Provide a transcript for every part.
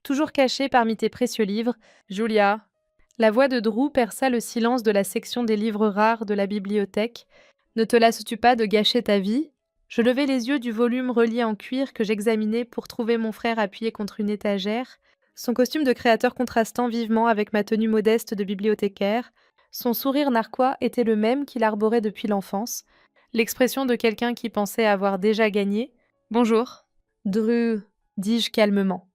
toujours caché parmi tes précieux livres. Julia. La voix de Drew perça le silence de la section des livres rares de la bibliothèque. Ne te lasses-tu pas de gâcher ta vie? Je levai les yeux du volume relié en cuir que j'examinais pour trouver mon frère appuyé contre une étagère, son costume de créateur contrastant vivement avec ma tenue modeste de bibliothécaire. Son sourire narquois était le même qu'il arborait depuis l'enfance, l'expression de quelqu'un qui pensait avoir déjà gagné. Bonjour. Dru, dis-je calmement.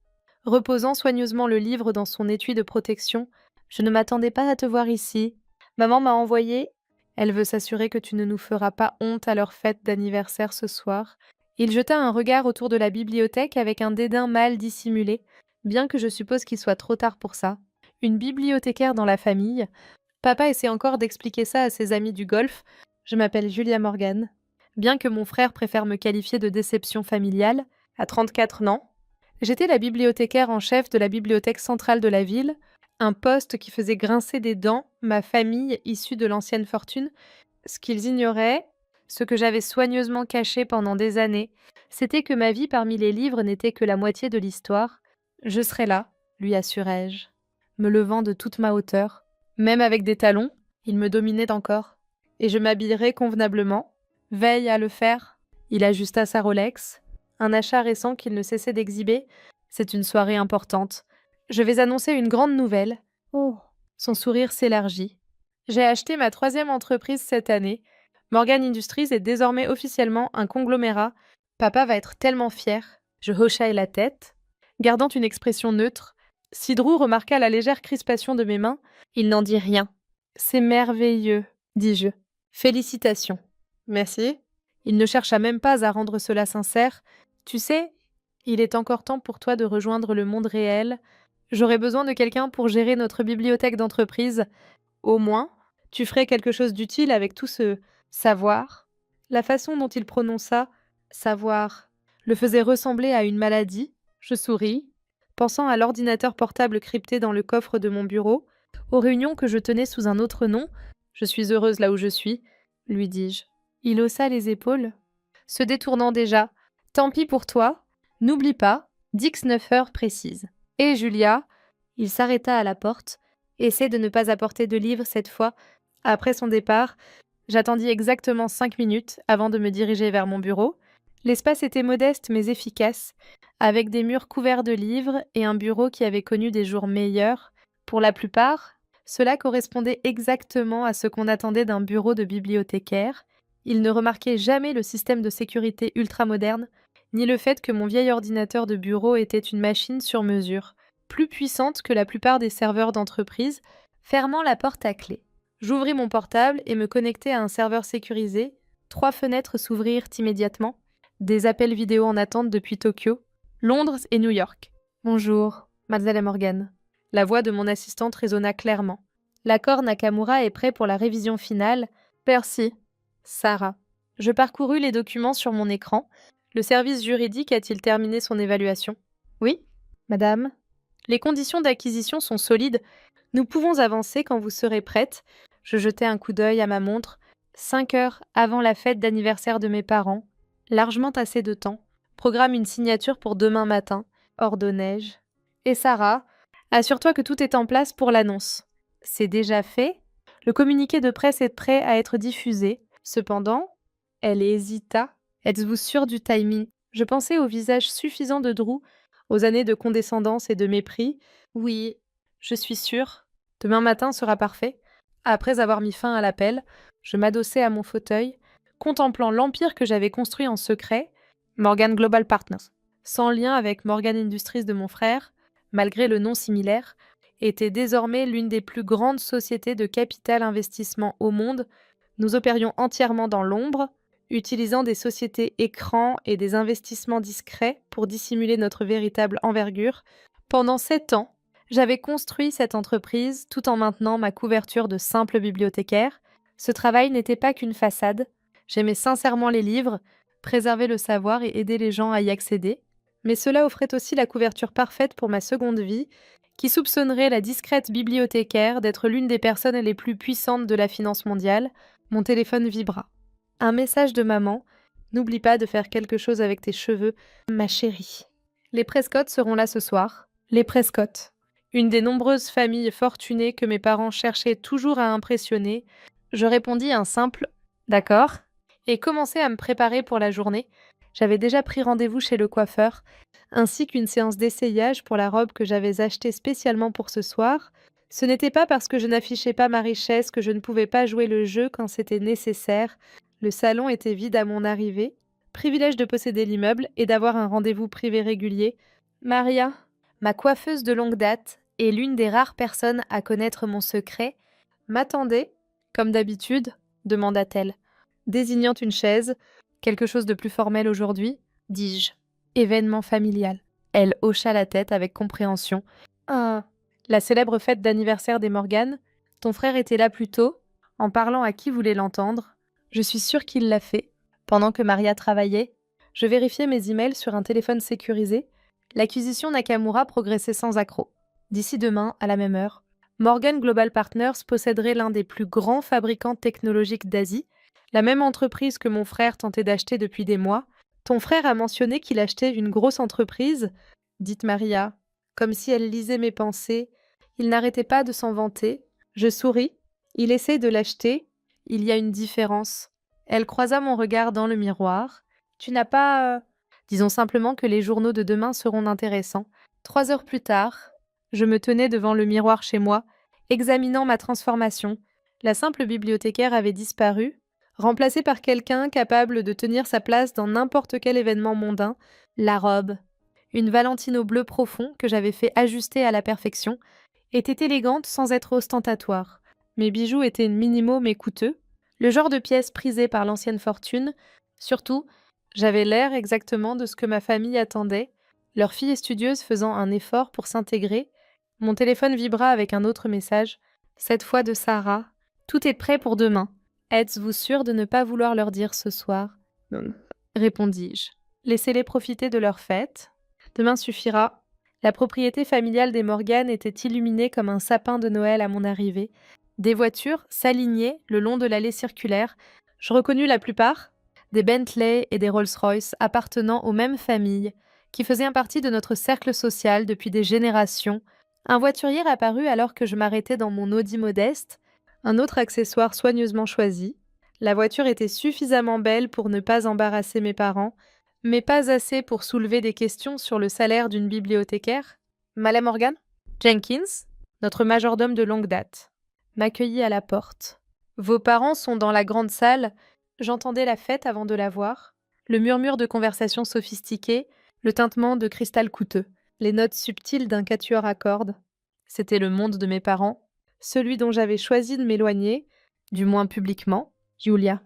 Reposant soigneusement le livre dans son étui de protection, je ne m'attendais pas à te voir ici. Maman m'a envoyé. Elle veut s'assurer que tu ne nous feras pas honte à leur fête d'anniversaire ce soir. Il jeta un regard autour de la bibliothèque avec un dédain mal dissimulé, bien que je suppose qu'il soit trop tard pour ça. Une bibliothécaire dans la famille. Papa essaie encore d'expliquer ça à ses amis du golf. Je m'appelle Julia Morgan. Bien que mon frère préfère me qualifier de déception familiale, à 34 ans, j'étais la bibliothécaire en chef de la bibliothèque centrale de la ville, un poste qui faisait grincer des dents ma famille issue de l'ancienne fortune. Ce qu'ils ignoraient, ce que j'avais soigneusement caché pendant des années, c'était que ma vie parmi les livres n'était que la moitié de l'histoire. Je serai là, lui assurai-je, me levant de toute ma hauteur. Même avec des talons, il me dominait encore. Et je m'habillerai convenablement. Veille à le faire. Il ajusta sa Rolex, un achat récent qu'il ne cessait d'exhiber. C'est une soirée importante. Je vais annoncer une grande nouvelle. Oh. Son sourire s'élargit. J'ai acheté ma 3e entreprise cette année. Morgan Industries est désormais officiellement un conglomérat. Papa va être tellement fier. Je hochai la tête, gardant une expression neutre. Si Drew remarqua la légère crispation de mes mains, il n'en dit rien. C'est merveilleux, dis-je. Félicitations. Merci. Il ne chercha même pas à rendre cela sincère. Tu sais, il est encore temps pour toi de rejoindre le monde réel. J'aurais besoin de quelqu'un pour gérer notre bibliothèque d'entreprise. Au moins, tu ferais quelque chose d'utile avec tout ce savoir. La façon dont il prononça savoir le faisait ressembler à une maladie. Je souris, pensant à l'ordinateur portable crypté dans le coffre de mon bureau, aux réunions que je tenais sous un autre nom. Je suis heureuse là où je suis, lui dis-je. Il haussa les épaules, se détournant déjà. Tant pis pour toi. N'oublie pas, dix 9 heures précises. Et Julia, il s'arrêta à la porte. Essaie de ne pas apporter de livres cette fois. Après son départ, j'attendis exactement 5 minutes avant de me diriger vers mon bureau. L'espace était modeste mais efficace, avec des murs couverts de livres et un bureau qui avait connu des jours meilleurs. Pour la plupart, cela correspondait exactement à ce qu'on attendait d'un bureau de bibliothécaire. Il ne remarquait jamais le système de sécurité ultramoderne, ni le fait que mon vieil ordinateur de bureau était une machine sur mesure, plus puissante que la plupart des serveurs d'entreprise, fermant la porte à clé. J'ouvris mon portable et me connectai à un serveur sécurisé. 3 fenêtres s'ouvrirent immédiatement. Des appels vidéo en attente depuis Tokyo, Londres et New York. Bonjour, Mademoiselle Morgan. La voix de mon assistante résonna clairement. L'accord Nakamura est prêt pour la révision finale. Merci. Sarah. Je parcourus les documents sur mon écran. Le service juridique a-t-il terminé son évaluation? Oui, madame. Les conditions d'acquisition sont solides. Nous pouvons avancer quand vous serez prête. Je jetai un coup d'œil à ma montre. 5 heures avant la fête d'anniversaire de mes parents. Largement assez de temps. Programme une signature pour demain matin, ordonnai-je. Et Sarah, assure-toi que tout est en place pour l'annonce. C'est déjà fait. Le communiqué de presse est prêt à être diffusé. Cependant, elle hésita. Êtes-vous sûre du timing? Je pensais au visage suffisant de Drew, aux années de condescendance et de mépris. Oui, je suis sûre. Demain matin sera parfait. Après avoir mis fin à l'appel, je m'adossai à mon fauteuil, contemplant l'empire que j'avais construit en secret, Morgan Global Partners. Sans lien avec Morgan Industries de mon frère, malgré le nom similaire, était désormais l'une des plus grandes sociétés de capital investissement au monde. Nous opérions entièrement dans l'ombre, utilisant des sociétés écrans et des investissements discrets pour dissimuler notre véritable envergure. Pendant 7 ans, j'avais construit cette entreprise tout en maintenant ma couverture de simple bibliothécaire. Ce travail n'était pas qu'une façade. J'aimais sincèrement les livres, préserver le savoir et aider les gens à y accéder. Mais cela offrait aussi la couverture parfaite pour ma seconde vie, qui soupçonnerait la discrète bibliothécaire d'être l'une des personnes les plus puissantes de la finance mondiale. Mon téléphone vibra. Un message de maman. N'oublie pas de faire quelque chose avec tes cheveux, ma chérie. Les Prescott seront là ce soir. Les Prescott. Une des nombreuses familles fortunées que mes parents cherchaient toujours à impressionner, je répondis un simple d'accord et commençai à me préparer pour la journée. J'avais déjà pris rendez-vous chez le coiffeur, ainsi qu'une séance d'essayage pour la robe que j'avais achetée spécialement pour ce soir. Ce n'était pas parce que je n'affichais pas ma richesse que je ne pouvais pas jouer le jeu quand c'était nécessaire. Le salon était vide à mon arrivée. Privilège de posséder l'immeuble et d'avoir un rendez-vous privé régulier. Maria, ma coiffeuse de longue date et l'une des rares personnes à connaître mon secret, m'attendait, comme d'habitude, demanda-t-elle, désignant une chaise. Quelque chose de plus formel aujourd'hui, dis-je. Événement familial. Elle hocha la tête avec compréhension. Ah, la célèbre fête d'anniversaire des Morgan. Ton frère était là plus tôt, en parlant à qui voulait l'entendre. Je suis sûre qu'il l'a fait. Pendant que Maria travaillait, je vérifiais mes emails sur un téléphone sécurisé. L'acquisition Nakamura progressait sans accroc. D'ici demain, à la même heure, Morgan Global Partners posséderait l'un des plus grands fabricants technologiques d'Asie, la même entreprise que mon frère tentait d'acheter depuis des mois. Ton frère a mentionné qu'il achetait une grosse entreprise, dit Maria, comme si elle lisait mes pensées. Il n'arrêtait pas de s'en vanter. Je souris. Il essaie de l'acheter. Il y a une différence. Elle croisa mon regard dans le miroir. Tu n'as pas... Disons simplement que les journaux de demain seront intéressants. 3 heures plus tard, je me tenais devant le miroir chez moi, examinant ma transformation. La simple bibliothécaire avait disparu, remplacée par quelqu'un capable de tenir sa place dans n'importe quel événement mondain. La robe, une Valentino bleu profond que j'avais fait ajuster à la perfection, était élégante sans être ostentatoire. Mes bijoux étaient minimaux mais coûteux, le genre de pièces prisées par l'ancienne fortune. Surtout, j'avais l'air exactement de ce que ma famille attendait, leur fille studieuse faisant un effort pour s'intégrer. Mon téléphone vibra avec un autre message, cette fois de Sarah. Tout est prêt pour demain. Êtes-vous sûr de ne pas vouloir leur dire ce soir? Non, répondis-je. Laissez-les profiter de leur fête. Demain suffira. La propriété familiale des Morgan était illuminée comme un sapin de Noël à mon arrivée. Des voitures s'alignaient le long de l'allée circulaire. Je reconnus la plupart, des Bentley et des Rolls-Royce appartenant aux mêmes familles, qui faisaient partie de notre cercle social depuis des générations. Un voiturier apparut alors que je m'arrêtais dans mon Audi modeste, un autre accessoire soigneusement choisi. La voiture était suffisamment belle pour ne pas embarrasser mes parents, mais pas assez pour soulever des questions sur le salaire d'une bibliothécaire. Malais Morgan? Jenkins, notre majordome de longue date, m'accueillit à la porte. Vos parents sont dans la grande salle. J'entendais la fête avant de la voir, le murmure de conversations sophistiquées, le tintement de cristal coûteux, les notes subtiles d'un quatuor à cordes. C'était le monde de mes parents, celui dont j'avais choisi de m'éloigner, du moins publiquement. Julia.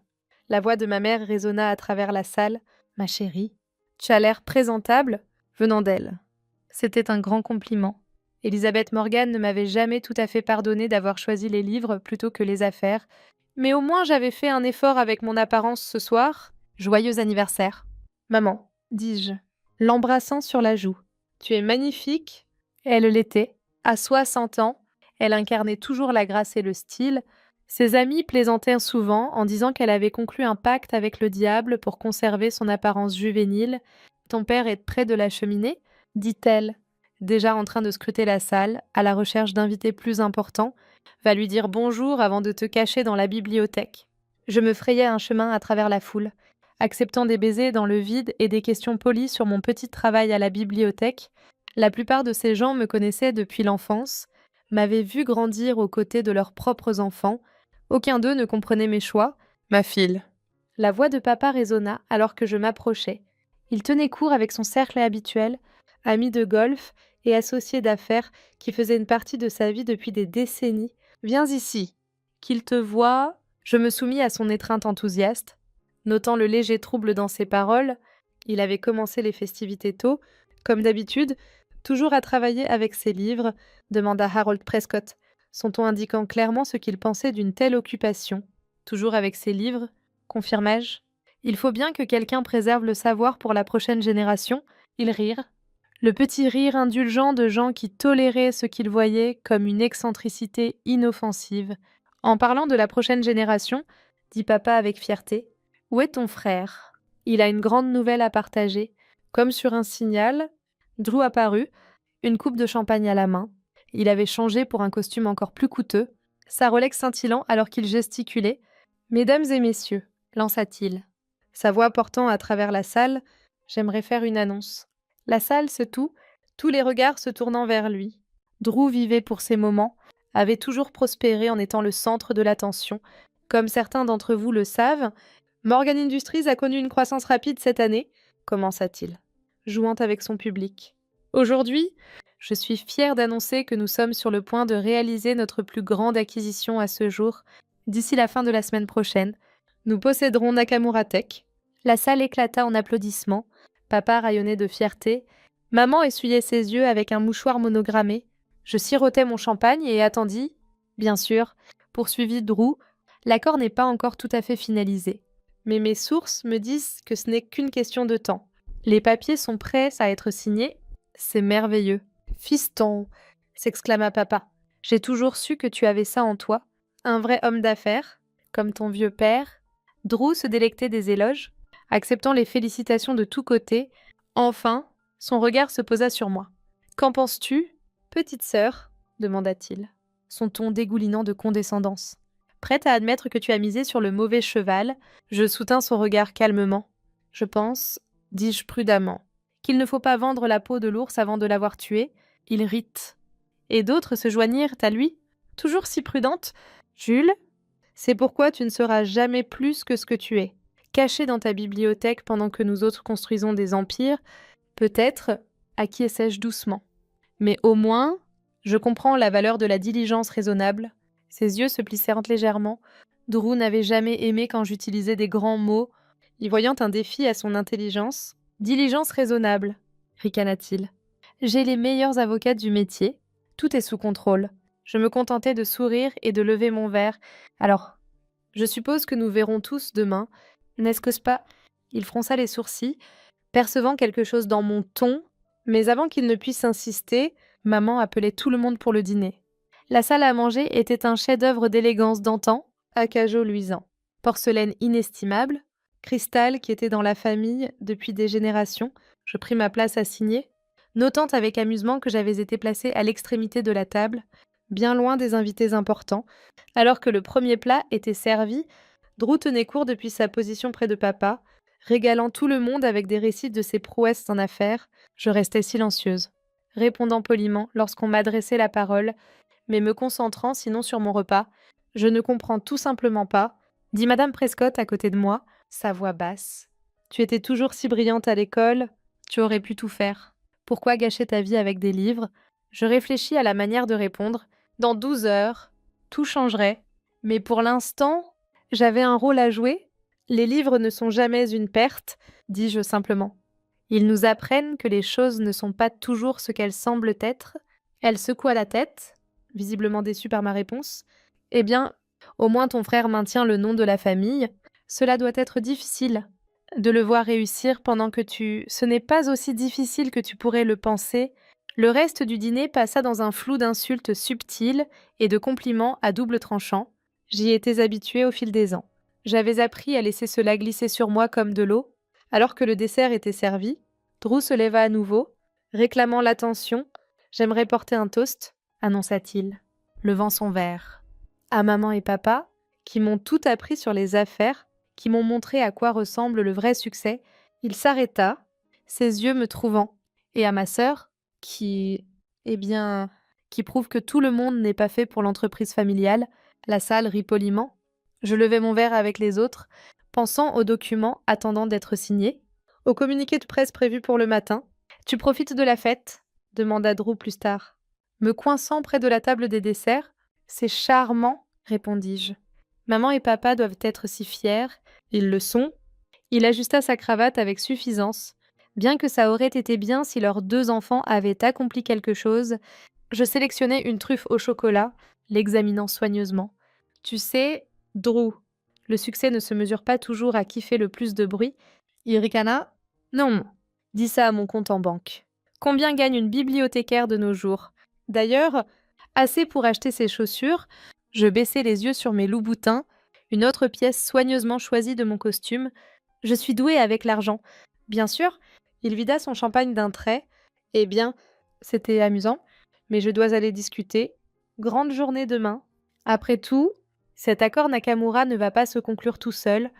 La voix de ma mère résonna à travers la salle. Ma chérie, tu as l'air présentable, venant d'elle. C'était un grand compliment. Elisabeth Morgan ne m'avait jamais tout à fait pardonné d'avoir choisi les livres plutôt que les affaires, mais au moins j'avais fait un effort avec mon apparence ce soir. Joyeux anniversaire. Maman, dis-je, l'embrassant sur la joue. Tu es magnifique. Elle l'était. À 60 ans, elle incarnait toujours la grâce et le style. Ses amis plaisantaient souvent en disant qu'elle avait conclu un pacte avec le diable pour conserver son apparence juvénile. Ton père est près de la cheminée, dit-elle, déjà en train de scruter la salle, à la recherche d'invités plus importants. Va lui dire bonjour avant de te cacher dans la bibliothèque. Je me frayais un chemin à travers la foule, acceptant des baisers dans le vide et des questions polies sur mon petit travail à la bibliothèque. La plupart de ces gens me connaissaient depuis l'enfance, m'avaient vu grandir aux côtés de leurs propres enfants. Aucun d'eux ne comprenait mes choix. Ma fille. La voix de papa résonna alors que je m'approchais. Il tenait court avec son cercle habituel, ami de golf et associé d'affaires qui faisait une partie de sa vie depuis des décennies. Viens ici. Qu'il te voie. Je me soumis à son étreinte enthousiaste. Notant le léger trouble dans ses paroles, il avait commencé les festivités tôt, comme d'habitude, toujours à travailler avec ses livres, demanda Harold Prescott, son ton indiquant clairement ce qu'il pensait d'une telle occupation. Toujours avec ses livres, confirmai-je. Il faut bien que quelqu'un préserve le savoir pour la prochaine génération. Ils rirent. Le petit rire indulgent de gens qui toléraient ce qu'ils voyaient comme une excentricité inoffensive. En parlant de la prochaine génération, dit papa avec fierté, où est ton frère? Il a une grande nouvelle à partager. Comme sur un signal, Drew apparut, une coupe de champagne à la main. Il avait changé pour un costume encore plus coûteux, sa Rolex scintillant alors qu'il gesticulait. Mesdames et messieurs, lança-t-il. Sa voix portant à travers la salle, j'aimerais faire une annonce. La salle se tut, tous les regards se tournant vers lui. Drew vivait pour ces moments, avait toujours prospéré en étant le centre de l'attention. Comme certains d'entre vous le savent, Morgan Industries a connu une croissance rapide cette année, commença-t-il, jouant avec son public. Aujourd'hui, je suis fier d'annoncer que nous sommes sur le point de réaliser notre plus grande acquisition à ce jour. D'ici la fin de la semaine prochaine, nous posséderons Nakamura Tech. La salle éclata en applaudissements. Papa rayonnait de fierté. Maman essuyait ses yeux avec un mouchoir monogrammé. Je sirotais mon champagne et attendis. Bien sûr, poursuivit Drew, l'accord n'est pas encore tout à fait finalisé. Mais mes sources me disent que ce n'est qu'une question de temps. Les papiers sont prêts à être signés. C'est merveilleux. Fiston, s'exclama papa. J'ai toujours su que tu avais ça en toi. Un vrai homme d'affaires, comme ton vieux père. Drew se délectait des éloges, acceptant les félicitations de tous côtés. Enfin, son regard se posa sur moi. Qu'en penses-tu, petite sœur demanda-t-il, son ton dégoulinant de condescendance. Prête à admettre que tu as misé sur le mauvais cheval, je soutins son regard calmement. Je pense, dis-je prudemment, qu'il ne faut pas vendre la peau de l'ours avant de l'avoir tué. Il rit. Et d'autres se joignirent à lui, toujours si prudente. Jules, c'est pourquoi tu ne seras jamais plus que ce que tu es. Caché dans ta bibliothèque pendant que nous autres construisons des empires, peut-être, acquiesçai-je doucement. Mais au moins, je comprends la valeur de la diligence raisonnable. Ses yeux se plissèrent légèrement. Drew n'avait jamais aimé quand j'utilisais des grands mots, y voyant un défi à son intelligence. Diligence raisonnable, ricana-t-il. J'ai les meilleurs avocats du métier. Tout est sous contrôle. Je me contentais de sourire et de lever mon verre. Alors, je suppose que nous verrons tous demain. N'est-ce que pas? Il fronça les sourcils, percevant quelque chose dans mon ton, mais avant qu'il ne puisse insister, maman appelait tout le monde pour le dîner. La salle à manger était un chef-d'œuvre d'élégance d'antan, acajou luisant, porcelaine inestimable, cristal qui était dans la famille depuis des générations. Je pris ma place à signer, notant avec amusement que j'avais été placée à l'extrémité de la table, bien loin des invités importants. Alors que le premier plat était servi, Drew tenait court depuis sa position près de papa, régalant tout le monde avec des récits de ses prouesses en affaires. Je restais silencieuse, répondant poliment lorsqu'on m'adressait la parole, mais me concentrant sinon sur mon repas. Je ne comprends tout simplement pas, dit Madame Prescott à côté de moi, sa voix basse. Tu étais toujours si brillante à l'école, tu aurais pu tout faire. Pourquoi gâcher ta vie avec des livres? Je réfléchis à la manière de répondre. Dans 12 heures, tout changerait. Mais pour l'instant, j'avais un rôle à jouer. Les livres ne sont jamais une perte, dis-je simplement. Ils nous apprennent que les choses ne sont pas toujours ce qu'elles semblent être. Elle secoua la tête, visiblement déçue par ma réponse. Eh bien, au moins ton frère maintient le nom de la famille. Cela doit être difficile de le voir réussir pendant que tu... Ce n'est pas aussi difficile que tu pourrais le penser. Le reste du dîner passa dans un flou d'insultes subtiles et de compliments à double tranchant. J'y étais habituée au fil des ans. J'avais appris à laisser cela glisser sur moi comme de l'eau. Alors que le dessert était servi, Drew se leva à nouveau, réclamant l'attention. « J'aimerais porter un toast », annonça-t-il, levant son verre. À maman et papa, qui m'ont tout appris sur les affaires, qui m'ont montré à quoi ressemble le vrai succès, il s'arrêta, ses yeux me trouvant, et à ma sœur, qui prouve que tout le monde n'est pas fait pour l'entreprise familiale. La salle rit poliment. Je levai mon verre avec les autres, pensant aux documents attendant d'être signés, au communiqué de presse prévu pour le matin. « Tu profites de la fête ?» demanda Drew plus tard. Me coinçant près de la table des desserts. « C'est charmant !» répondis-je. « Maman et papa doivent être si fiers. Ils le sont. » Il ajusta sa cravate avec suffisance. Bien que ça aurait été bien si leurs 2 enfants avaient accompli quelque chose, je sélectionnai une truffe au chocolat, l'examinant soigneusement. « Tu sais, Drew, le succès ne se mesure pas toujours à qui fait le plus de bruit. » Il ricana. « Non, dis ça à mon compte en banque. Combien gagne une bibliothécaire de nos jours? D'ailleurs, assez pour acheter ses chaussures. » Je baissai les yeux sur mes loups-boutins, une autre pièce soigneusement choisie de mon costume. Je suis douée avec l'argent. Bien sûr, il vida son champagne d'un trait. Eh bien, c'était amusant, mais je dois aller discuter. Grande journée demain. Après tout, cet accord Nakamura ne va pas se conclure tout seul.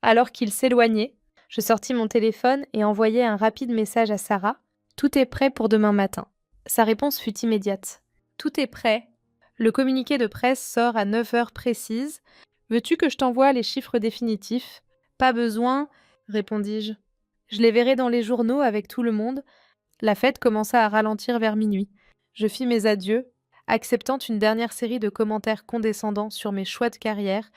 Alors qu'il s'éloignait, je sortis mon téléphone et envoyai un rapide message à Sarah. Tout est prêt pour demain matin. Sa réponse fut immédiate. Tout est prêt. Le communiqué de presse sort à 9 heures précises. Veux-tu que je t'envoie les chiffres définitifs? Pas besoin, répondis-je. Je les verrai dans les journaux avec tout le monde. La fête commença à ralentir vers minuit. Je fis mes adieux, acceptant une dernière série de commentaires condescendants sur mes choix de carrière.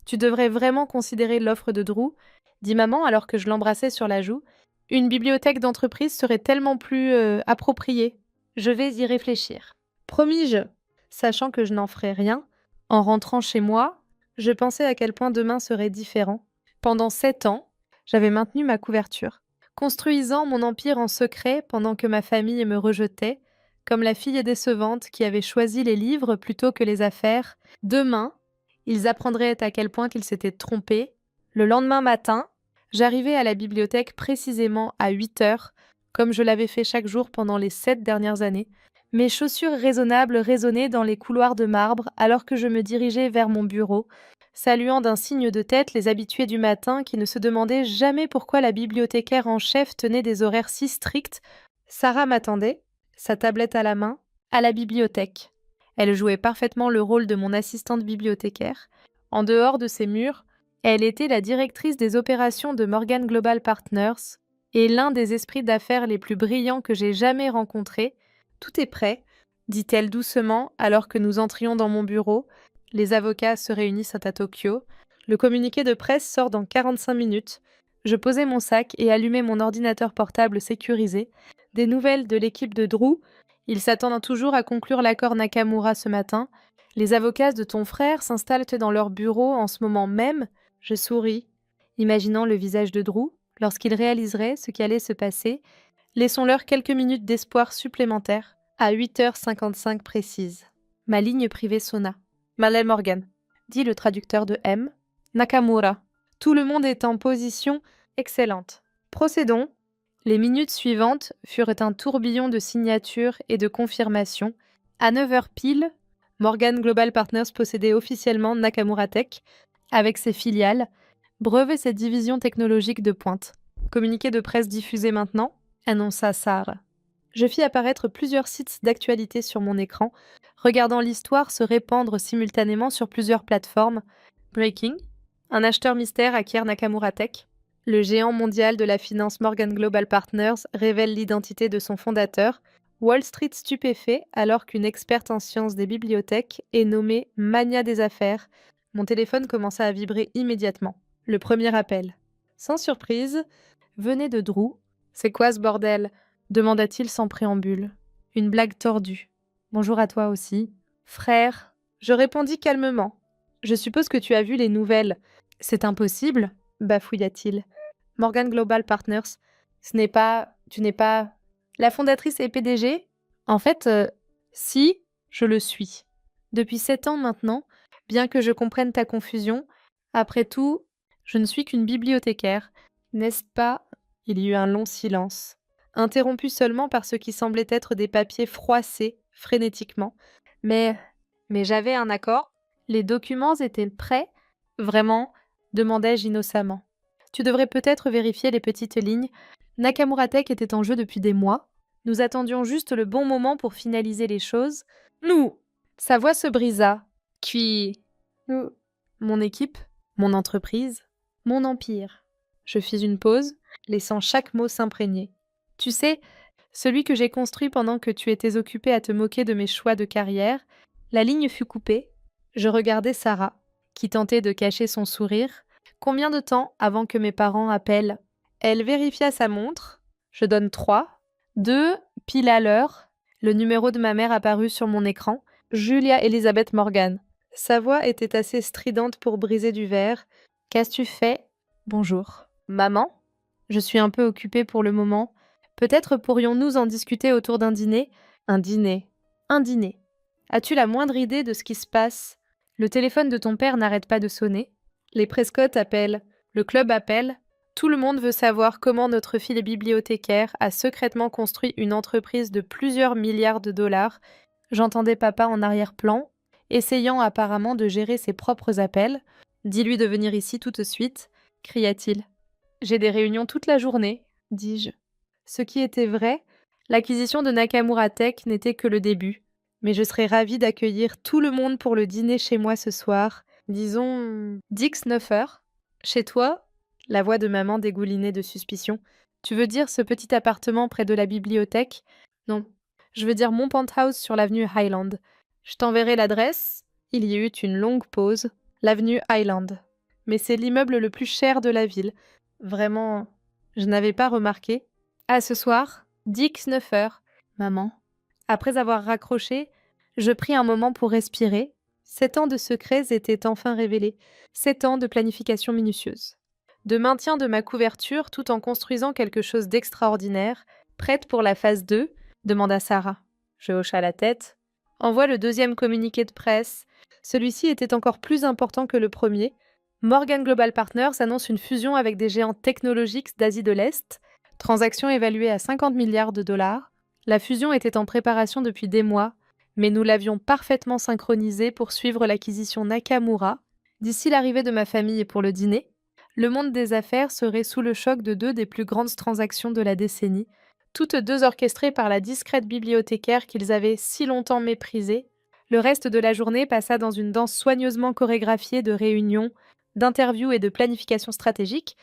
Tu devrais vraiment considérer l'offre de Drew, dit maman alors que je l'embrassais sur la joue. Une bibliothèque d'entreprise serait tellement plus appropriée. Je vais y réfléchir. Promis-je, sachant que je n'en ferai rien. En rentrant chez moi, je pensais à quel point demain serait différent. Pendant 7 ans, j'avais maintenu ma couverture, construisant mon empire en secret pendant que ma famille me rejetait, comme la fille décevante qui avait choisi les livres plutôt que les affaires. Demain, ils apprendraient à quel point qu'ils s'étaient trompés. Le lendemain matin, j'arrivai à la bibliothèque précisément à 8 heures, comme je l'avais fait chaque jour pendant les 7 dernières années. Mes chaussures raisonnables résonnaient dans les couloirs de marbre alors que je me dirigeais vers mon bureau, saluant d'un signe de tête les habitués du matin qui ne se demandaient jamais pourquoi la bibliothécaire en chef tenait des horaires si stricts. Sarah m'attendait, sa tablette à la main, à la bibliothèque. Elle jouait parfaitement le rôle de mon assistante bibliothécaire. En dehors de ces murs, elle était la directrice des opérations de Morgan Global Partners et l'un des esprits d'affaires les plus brillants que j'ai jamais rencontrés. Tout est prêt, dit-elle doucement alors que nous entrions dans mon bureau. Les avocats se réunissent à Tokyo. Le communiqué de presse sort dans 45 minutes. Je posai mon sac et allumai mon ordinateur portable sécurisé. Des nouvelles de l'équipe de Drew. Ils s'attendent toujours à conclure l'accord Nakamura ce matin. Les avocats de ton frère s'installent dans leur bureau en ce moment même. Je souris, imaginant le visage de Drew lorsqu'il réaliserait ce qui allait se passer. Laissons-leur quelques minutes d'espoir supplémentaires. À 8h55 précises. Ma ligne privée sonna. Malay Morgan, dit le traducteur de M. Nakamura. Tout le monde est en position excellente. Procédons. Les minutes suivantes furent un tourbillon de signatures et de confirmations. À 9 heures pile, Morgan Global Partners possédait officiellement Nakamura Tech, avec ses filiales, brevets ses divisions technologiques de pointe. Communiqué de presse diffusé maintenant, annonça Sarah. Je fis apparaître plusieurs sites d'actualité sur mon écran, regardant l'histoire se répandre simultanément sur plusieurs plateformes. Breaking, un acheteur mystère acquiert Nakamura Tech. Le géant mondial de la finance Morgan Global Partners révèle l'identité de son fondateur. Wall Street stupéfait alors qu'une experte en sciences des bibliothèques est nommée mania des affaires. Mon téléphone commença à vibrer immédiatement. Le premier appel. Sans surprise, venait de Drew. « C'est quoi ce bordel ?» demanda-t-il sans préambule. Une blague tordue. « Bonjour à toi aussi. »« Frère ?» Je répondis calmement. « Je suppose que tu as vu les nouvelles. »« C'est impossible » bafouilla-t-il. « Morgan Global Partners. Tu n'es pas... La fondatrice et PDG ? En fait, si, je le suis. Depuis 7 ans maintenant, bien que je comprenne ta confusion, après tout, je ne suis qu'une bibliothécaire. N'est-ce pas ? Il y eut un long silence, interrompu seulement par ce qui semblait être des papiers froissés frénétiquement. Mais j'avais un accord. Les documents étaient prêts ? Vraiment ? Demandai-je innocemment. Tu devrais peut-être vérifier les petites lignes. Nakamura Tech était en jeu depuis des mois. Nous attendions juste le bon moment pour finaliser les choses. Nous ! Sa voix se brisa. Puis, nous, mon équipe, mon entreprise, mon empire. Je fis une pause, laissant chaque mot s'imprégner. Tu sais, celui que j'ai construit pendant que tu étais occupée à te moquer de mes choix de carrière. La ligne fut coupée. Je regardai Sarah, qui tentait de cacher son sourire. Combien de temps avant que mes parents appellent ? Elle vérifia sa montre. Je donne 3. 2, pile à l'heure. Le numéro de ma mère apparut sur mon écran. Julia Elizabeth Morgan. Sa voix était assez stridente pour briser du verre. Qu'as-tu fait ? Bonjour. Maman ? Je suis un peu occupée pour le moment. Peut-être pourrions-nous en discuter autour d'un dîner ? Un dîner. As-tu la moindre idée de ce qui se passe ? Le téléphone de ton père n'arrête pas de sonner. Les Prescott appellent. Le club appelle. Tout le monde veut savoir comment notre fille bibliothécaire a secrètement construit une entreprise de plusieurs milliards de dollars. J'entendais papa en arrière-plan, essayant apparemment de gérer ses propres appels. Dis-lui de venir ici tout de suite, cria-t-il. J'ai des réunions toute la journée, dis-je. Ce qui était vrai, l'acquisition de Nakamura Tech n'était que le début. Mais je serais ravie d'accueillir tout le monde pour le dîner chez moi ce soir. Disons 9 heures. Chez toi? La voix de maman dégoulinait de suspicion. Tu veux dire ce petit appartement près de la bibliothèque? Non. Je veux dire mon penthouse sur l'avenue Highland. Je t'enverrai l'adresse. Il y eut une longue pause. L'avenue Highland. Mais c'est l'immeuble le plus cher de la ville. Vraiment, je n'avais pas remarqué. À ce soir, 9 heures. Maman. Après avoir raccroché, je pris un moment pour respirer. 7 ans de secrets étaient enfin révélés. 7 ans de planification minutieuse. De maintien de ma couverture tout en construisant quelque chose d'extraordinaire. Prête pour la phase 2? Demanda Sarah. Je hocha la tête. Envoie le deuxième communiqué de presse. Celui-ci était encore plus important que le premier. Morgan Global Partners annonce une fusion avec des géants technologiques d'Asie de l'Est. Transaction évaluée à 50 milliards de dollars. La fusion était en préparation depuis des mois, mais nous l'avions parfaitement synchronisée pour suivre l'acquisition Nakamura. D'ici l'arrivée de ma famille pour le dîner, le monde des affaires serait sous le choc de deux des plus grandes transactions de la décennie, toutes deux orchestrées par la discrète bibliothécaire qu'ils avaient si longtemps méprisée. Le reste de la journée passa dans une danse soigneusement chorégraphiée de réunions, d'interviews et de planification stratégique.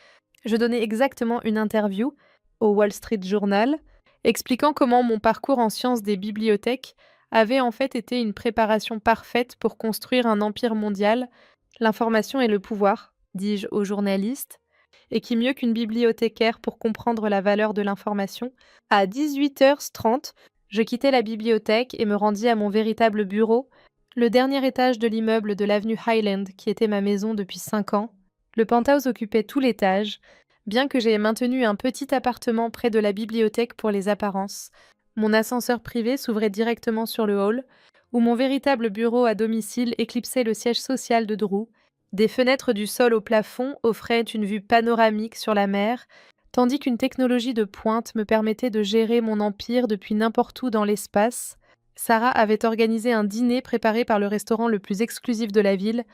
Je donnais exactement une interview au Wall Street Journal, expliquant comment mon parcours en sciences des bibliothèques avait en fait été une préparation parfaite pour construire un empire mondial. L'information et le pouvoir, dis-je aux journalistes, et qui mieux qu'une bibliothécaire pour comprendre la valeur de l'information. À 18h30, je quittai la bibliothèque et me rendis à mon véritable bureau, le dernier étage de l'immeuble de l'avenue Highland qui était ma maison depuis 5 ans. Le penthouse occupait tout l'étage, bien que j'aie maintenu un petit appartement près de la bibliothèque pour les apparences. Mon ascenseur privé s'ouvrait directement sur le hall, où mon véritable bureau à domicile éclipsait le siège social de Drew. Des fenêtres du sol au plafond offraient une vue panoramique sur la mer, tandis qu'une technologie de pointe me permettait de gérer mon empire depuis n'importe où dans l'espace. Sarah avait organisé un dîner préparé par le restaurant le plus exclusif de la ville,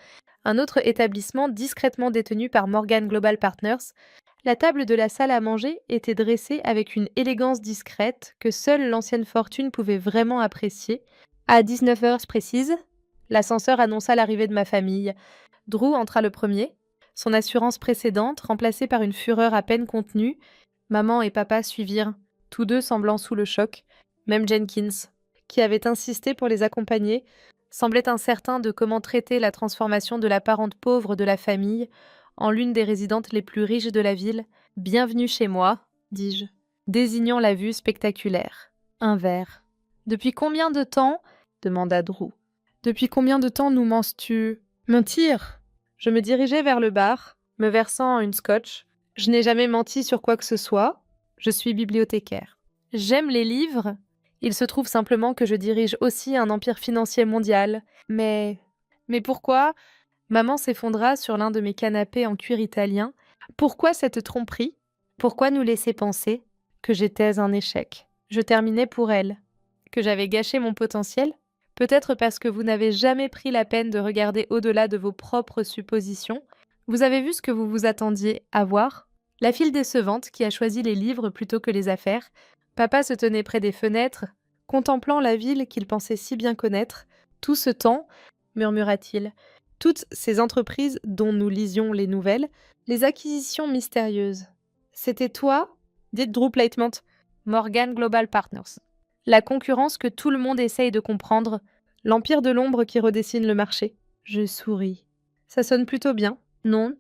un autre établissement discrètement détenu par Morgan Global Partners. La table de la salle à manger était dressée avec une élégance discrète que seule l'ancienne fortune pouvait vraiment apprécier. À 19 heures précises, l'ascenseur annonça l'arrivée de ma famille. Drew entra le premier, son assurance précédente remplacée par une fureur à peine contenue. Maman et papa suivirent, tous deux semblant sous le choc. Même Jenkins, qui avait insisté pour les accompagner, semblait incertain de comment traiter la transformation de la parente pauvre de la famille en l'une des résidentes les plus riches de la ville. « Bienvenue chez moi », dis-je, désignant la vue spectaculaire. Un verre. « Depuis combien de temps ?» demanda Drew. « Depuis combien de temps nous mens-tu ?»« Mentir !» Je me dirigeai vers le bar, me versant une scotch. Je n'ai jamais menti sur quoi que ce soit. Je suis bibliothécaire. J'aime les livres. Il se trouve simplement que je dirige aussi un empire financier mondial. Mais pourquoi ? Maman s'effondra sur l'un de mes canapés en cuir italien. Pourquoi cette tromperie ? Pourquoi nous laisser penser que j'étais un échec ? Je terminais pour elle. Que j'avais gâché mon potentiel ? Peut-être parce que vous n'avez jamais pris la peine de regarder au-delà de vos propres suppositions. Vous avez vu ce que vous vous attendiez à voir ? La file décevante qui a choisi les livres plutôt que les affaires. Papa se tenait près des fenêtres, contemplant la ville qu'il pensait si bien connaître. Tout ce temps, murmura-t-il, toutes ces entreprises dont nous lisions les nouvelles, les acquisitions mystérieuses. C'était toi ? Dites Drew Platement, Morgan Global Partners. La concurrence que tout le monde essaye de comprendre, l'empire de l'ombre qui redessine le marché. Je souris. Ça sonne plutôt bien, non ?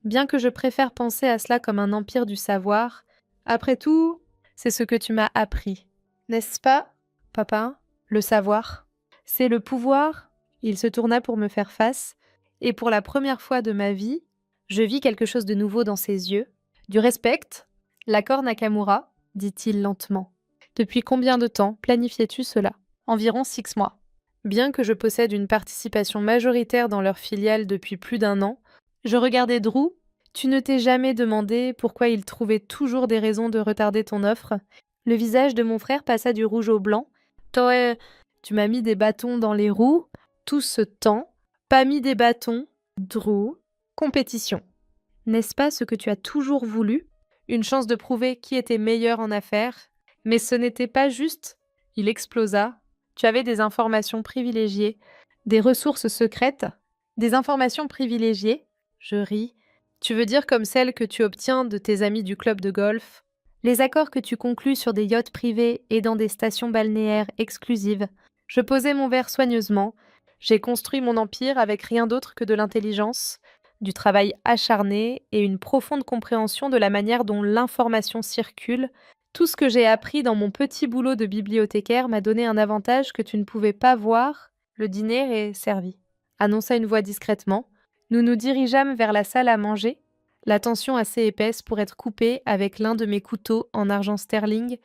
Bien que je préfère penser à cela comme un empire du savoir. Après tout, c'est ce que tu m'as appris. N'est-ce pas, papa ? Le savoir. C'est le pouvoir. Il se tourna pour me faire face, et pour la première fois de ma vie, je vis quelque chose de nouveau dans ses yeux. Du respect, l'accord Nakamura, dit-il lentement. Depuis combien de temps planifiais-tu cela ? Environ 6 mois. Bien que je possède une participation majoritaire dans leur filiale depuis plus d'1 an, je regardais Drew, Tu ne t'es jamais demandé pourquoi il trouvait toujours des raisons de retarder ton offre? Le visage de mon frère passa du rouge au blanc. Toi, tu m'as mis des bâtons dans les roues. Tout ce temps, pas mis des bâtons. Drew, compétition. N'est-ce pas ce que tu as toujours voulu? Une chance de prouver qui était meilleur en affaires? Mais ce n'était pas juste. Il explosa. Tu avais des informations privilégiées, des ressources secrètes, des informations privilégiées. Je ris. Tu veux dire comme celles que tu obtiens de tes amis du club de golf? Les accords que tu conclus sur des yachts privés et dans des stations balnéaires exclusives. Je posai mon verre soigneusement. J'ai construit mon empire avec rien d'autre que de l'intelligence, du travail acharné et une profonde compréhension de la manière dont l'information circule. Tout ce que j'ai appris dans mon petit boulot de bibliothécaire m'a donné un avantage que tu ne pouvais pas voir. Le dîner est servi, annonça une voix discrètement. Nous nous dirigeâmes vers la salle à manger, la tension assez épaisse pour être coupée avec l'un de mes couteaux en argent sterling.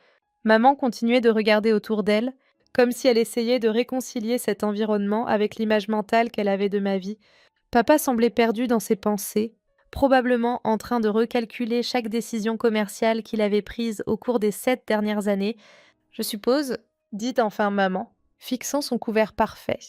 Maman continuait de regarder autour d'elle, comme si elle essayait de réconcilier cet environnement avec l'image mentale qu'elle avait de ma vie. Papa semblait perdu dans ses pensées, probablement en train de recalculer chaque décision commerciale qu'il avait prise au cours des 7 dernières années. Je suppose, dit enfin maman, fixant son couvert parfait,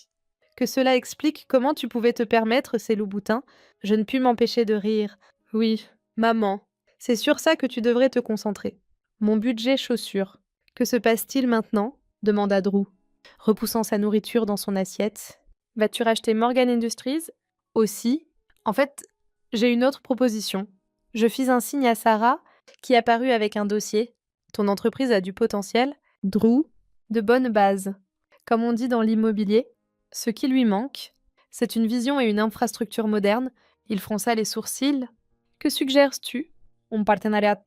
que cela explique comment tu pouvais te permettre ces loups-boutins. Je ne pus m'empêcher de rire. Oui, maman, c'est sur ça que tu devrais te concentrer. Mon budget chaussures. Que se passe-t-il maintenant? Demanda Drew, repoussant sa nourriture dans son assiette. Vas-tu racheter Morgan Industries? Aussi. En fait, j'ai une autre proposition. Je fis un signe à Sarah, qui apparut avec un dossier. Ton entreprise a du potentiel. Drew, de bonnes bases. Comme on dit dans l'immobilier, ce qui lui manque, c'est une vision et une infrastructure moderne. Il fronça les sourcils. Que suggères-tu? Un partenariat.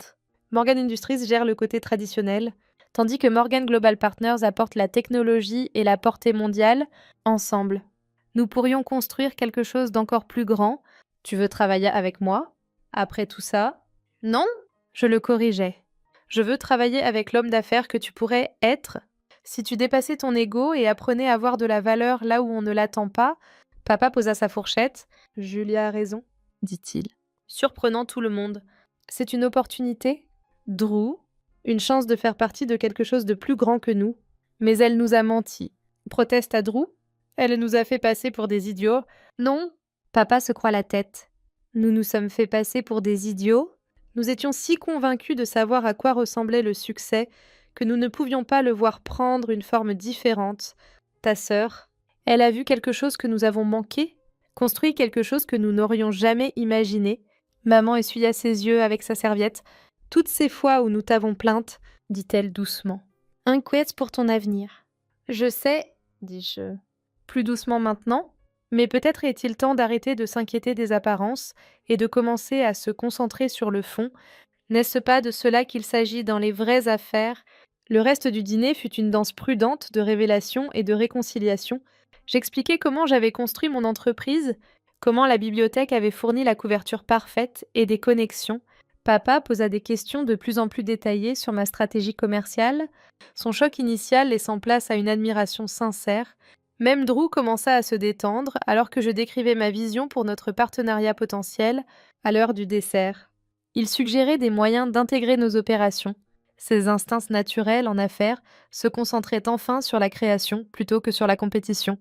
Morgan Industries gère le côté traditionnel, tandis que Morgan Global Partners apporte la technologie et la portée mondiale. Ensemble, nous pourrions construire quelque chose d'encore plus grand. Tu veux travailler avec moi? Après tout ça? Non? Je le corrigeais. Je veux travailler avec l'homme d'affaires que tu pourrais être si tu dépassais ton ego et apprenais à avoir de la valeur là où on ne l'attend pas. Papa posa sa fourchette. Julia a raison, dit-il, surprenant tout le monde. C'est une opportunité, Drew, une chance de faire partie de quelque chose de plus grand que nous. Mais elle nous a menti. Protesta Drew. Elle nous a fait passer pour des idiots. Non, papa secoua la tête. Nous nous sommes fait passer pour des idiots. Nous étions si convaincus de savoir à quoi ressemblait le succès que nous ne pouvions pas le voir prendre une forme différente. Ta sœur, elle a vu quelque chose que nous avons manqué, construit quelque chose que nous n'aurions jamais imaginé. Maman essuya ses yeux avec sa serviette. Toutes ces fois où nous t'avons plainte, dit-elle doucement. Inquiète pour ton avenir. Je sais, dis-je, plus doucement maintenant, mais peut-être est-il temps d'arrêter de s'inquiéter des apparences et de commencer à se concentrer sur le fond. N'est-ce pas de cela qu'il s'agit dans les vraies affaires? Le reste du dîner fut une danse prudente de révélation et de réconciliation. J'expliquai comment j'avais construit mon entreprise, comment la bibliothèque avait fourni la couverture parfaite et des connexions. Papa posa des questions de plus en plus détaillées sur ma stratégie commerciale, son choc initial laissant place à une admiration sincère. Même Drew commença à se détendre alors que je décrivais ma vision pour notre partenariat potentiel à l'heure du dessert. Il suggérait des moyens d'intégrer nos opérations. Ses instincts naturels en affaires se concentraient enfin sur la création plutôt que sur la compétition.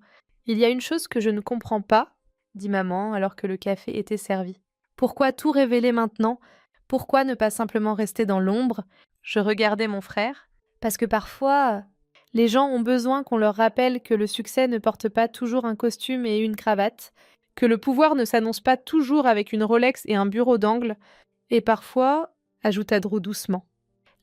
Il y a une chose que je ne comprends pas, dit maman alors que le café était servi. Pourquoi tout révéler maintenant? Pourquoi ne pas simplement rester dans l'ombre? Je regardais mon frère. Parce que parfois, les gens ont besoin qu'on leur rappelle que le succès ne porte pas toujours un costume et une cravate, que le pouvoir ne s'annonce pas toujours avec une Rolex et un bureau d'angle, et parfois, ajouta Drew doucement,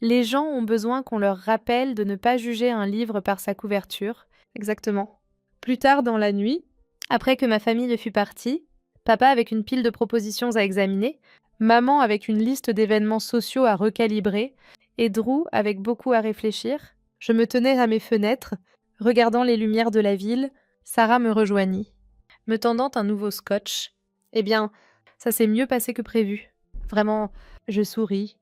les gens ont besoin qu'on leur rappelle de ne pas juger un livre par sa couverture. Exactement. Plus tard dans la nuit, après que ma famille fut partie, papa avec une pile de propositions à examiner, maman avec une liste d'événements sociaux à recalibrer, et Drew avec beaucoup à réfléchir, je me tenais à mes fenêtres, regardant les lumières de la ville. Sarah me rejoignit, me tendant un nouveau scotch. Eh bien, ça s'est mieux passé que prévu. Vraiment, je souris.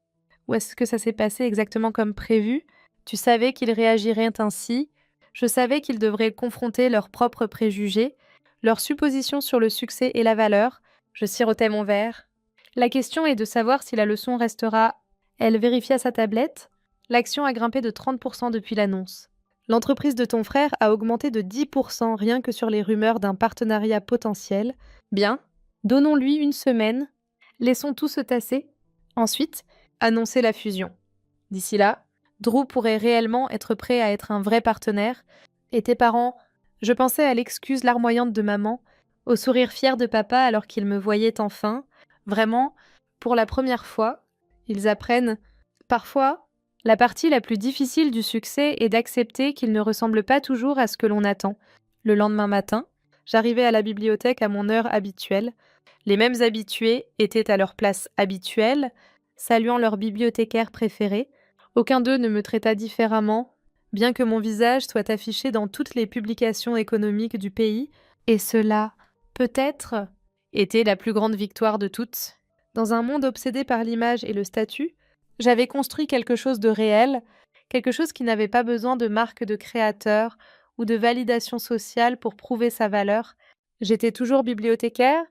Ou est-ce que ça s'est passé exactement comme prévu? Tu savais qu'ils réagiraient ainsi. Je savais qu'ils devraient confronter leurs propres préjugés, leurs suppositions sur le succès et la valeur. Je sirotais mon verre. La question est de savoir si la leçon restera. Elle vérifia sa tablette. L'action a grimpé de 30% depuis l'annonce. L'entreprise de ton frère a augmenté de 10% rien que sur les rumeurs d'un partenariat potentiel. Bien, donnons-lui une semaine. Laissons tout se tasser. Ensuite, annoncer la fusion. D'ici là, Drew pourrait réellement être prêt à être un vrai partenaire. Et tes parents? Je pensais à l'excuse larmoyante de maman, au sourire fier de papa alors qu'ils me voyaient enfin. Vraiment, pour la première fois, ils apprennent. Parfois, la partie la plus difficile du succès est d'accepter qu'il ne ressemble pas toujours à ce que l'on attend. Le lendemain matin, j'arrivais à la bibliothèque à mon heure habituelle. Les mêmes habitués étaient à leur place habituelle, saluant leur bibliothécaire préféré. Aucun d'eux ne me traita différemment, bien que mon visage soit affiché dans toutes les publications économiques du pays, et cela, peut-être, était la plus grande victoire de toutes. Dans un monde obsédé par l'image et le statut, j'avais construit quelque chose de réel, quelque chose qui n'avait pas besoin de marque de créateur ou de validation sociale pour prouver sa valeur. J'étais toujours bibliothécaire,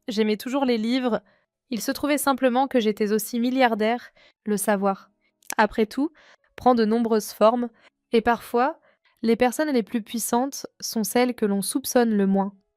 j'aimais toujours les livres, il se trouvait simplement que j'étais aussi milliardaire, le savoir. Après tout, prend de nombreuses formes, et parfois, les personnes les plus puissantes sont celles que l'on soupçonne le moins.